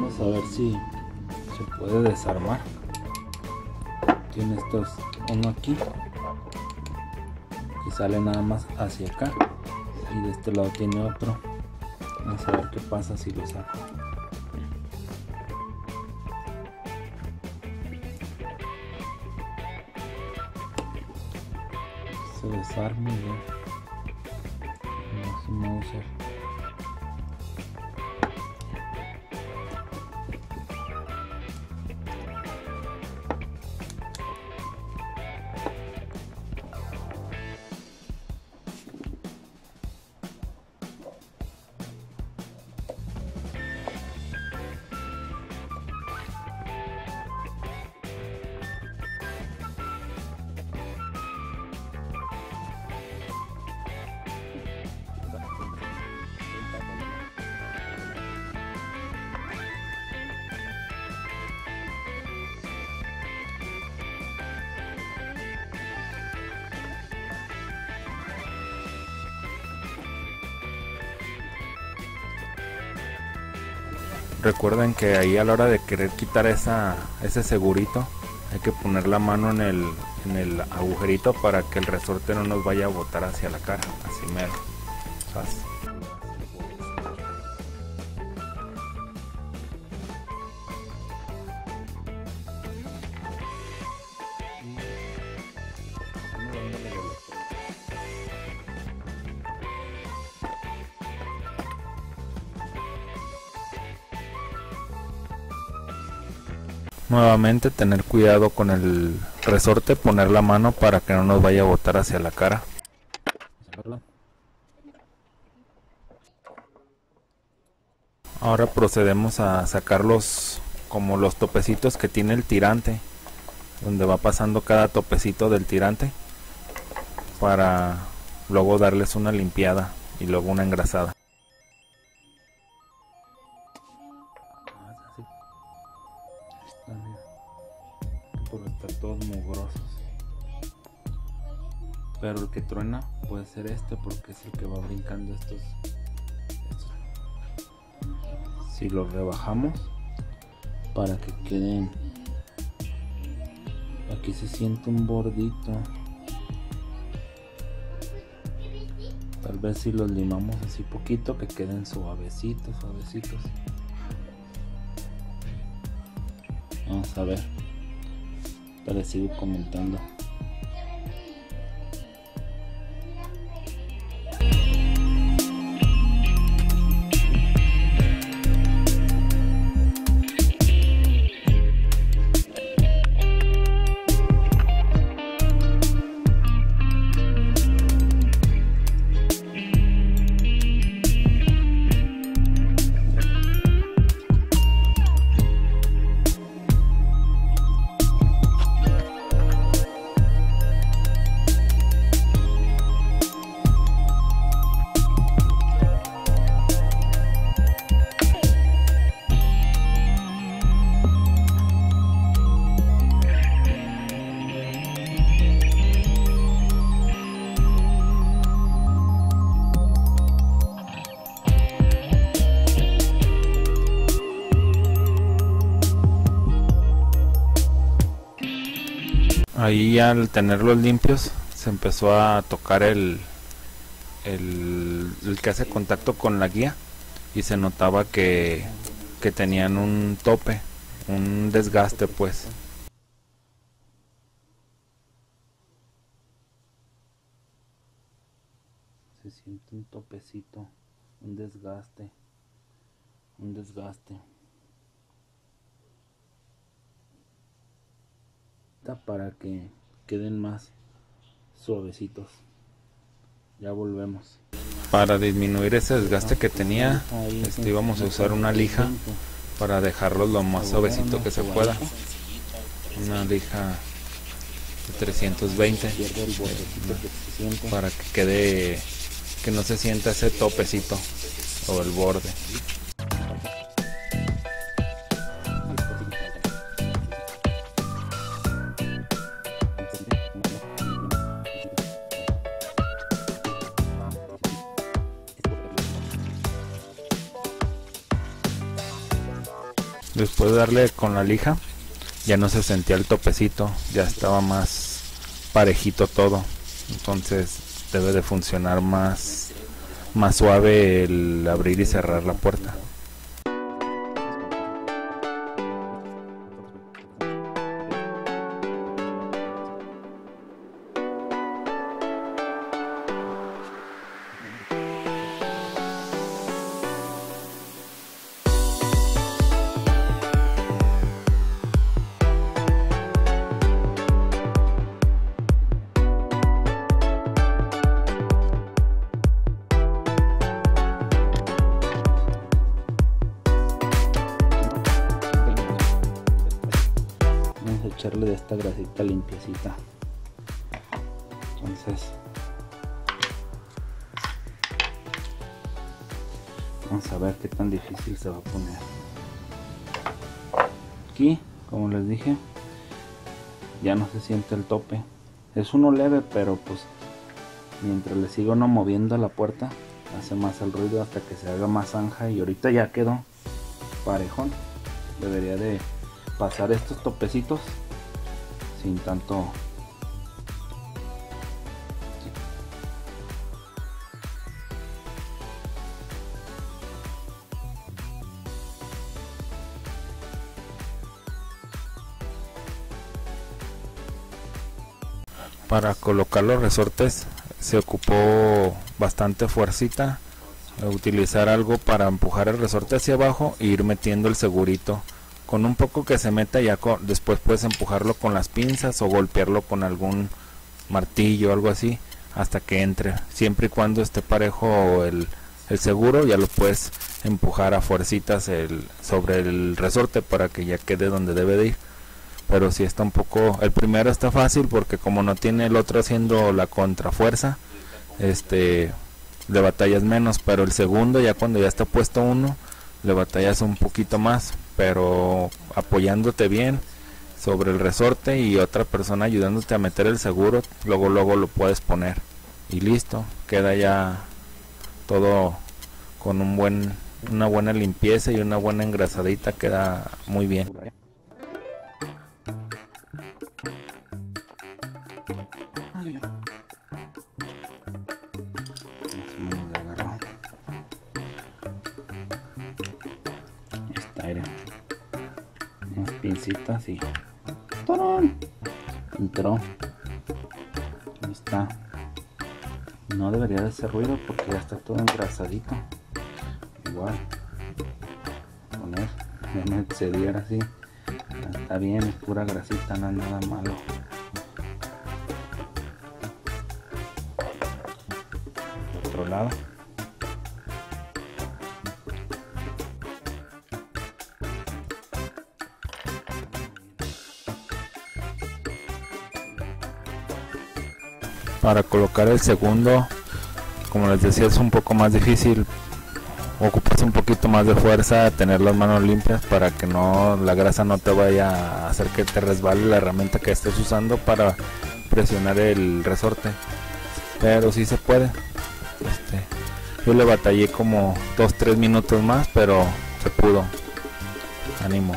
Vamos a ver si se puede desarmar. Tiene uno aquí que sale nada más hacia acá, y de este lado tiene otro. Vamos a ver qué pasa si lo saco. Se desarma bien. No se Mauser. Recuerden que ahí a la hora de querer quitar ese segurito hay que poner la mano en el agujerito para que el resorte no nos vaya a botar hacia la cara, así mero. Fácil. Nuevamente tener cuidado con el resorte, poner la mano para que no nos vaya a botar hacia la cara. Ahora procedemos a sacar como los topecitos que tiene el tirante, donde va pasando cada topecito del tirante, para luego darles una limpiada y luego una engrasada. Por estar todos mugrosos, pero el que truena puede ser porque es el que va brincando estos. Si los rebajamos para que queden, aquí se siente un bordito, tal vez si los limamos así poquito que queden suavecitos. Vamos a ver. Les sigo comentando. Ahí al tenerlos limpios se empezó a tocar el que hace contacto con la guía, y se notaba que tenían un tope, un desgaste pues. Se siente un topecito, un desgaste. Para que queden más suavecitos. Ya volvemos. Para disminuir ese desgaste que tenía, íbamos a usar una lija para dejarlos lo más suavecito que se pueda. Una lija de 320 para que quede, que no se sienta ese topecito o el borde. Después de darle con la lija, ya no se sentía el topecito, ya estaba más parejito todo. Entonces debe de funcionar más suave el abrir y cerrar la puerta. Echarle de esta grasita limpiecita. Entonces vamos a ver qué tan difícil se va a poner. Aquí, como les dije, ya no se siente el tope. Es uno leve, pero pues mientras le sigo no moviendo la puerta, hace más el ruido hasta que se haga más zanja. Y ahorita ya quedó parejón. Debería de pasar estos topecitos sin tanto. Para colocar los resortes se ocupó bastante fuercita, utilizar algo para empujar el resorte hacia abajo e ir metiendo el segurito. Con un poco que se meta, ya después puedes empujarlo con las pinzas o golpearlo con algún martillo o algo así hasta que entre. Siempre y cuando esté parejo el seguro, ya lo puedes empujar a fuercitas sobre el resorte para que ya quede donde debe de ir. Pero si está un poco, el primero está fácil porque como no tiene el otro haciendo la contrafuerza, le batallas menos, pero el segundo, ya cuando ya está puesto uno, le batallas un poquito más, pero apoyándote bien sobre el resorte y otra persona ayudándote a meter el seguro, luego lo puedes poner y listo, queda ya todo con una buena limpieza y una buena engrasadita, queda muy bien. Unas pincitas y ¡tarán! Entró. Ahí está. No debería de hacer ruido porque ya está todo engrasadito. Igual poner, ya me excediera así. Está bien, es pura grasita, no es nada malo. Otro lado. Para colocar el segundo, como les decía, es un poco más difícil. Ocupas un poquito más de fuerza, tener las manos limpias para que la grasa no te vaya a hacer que te resbale la herramienta que estés usando para presionar el resorte. Pero sí se puede. Yo le batallé como 2-3 minutos más, pero se pudo. Ánimo.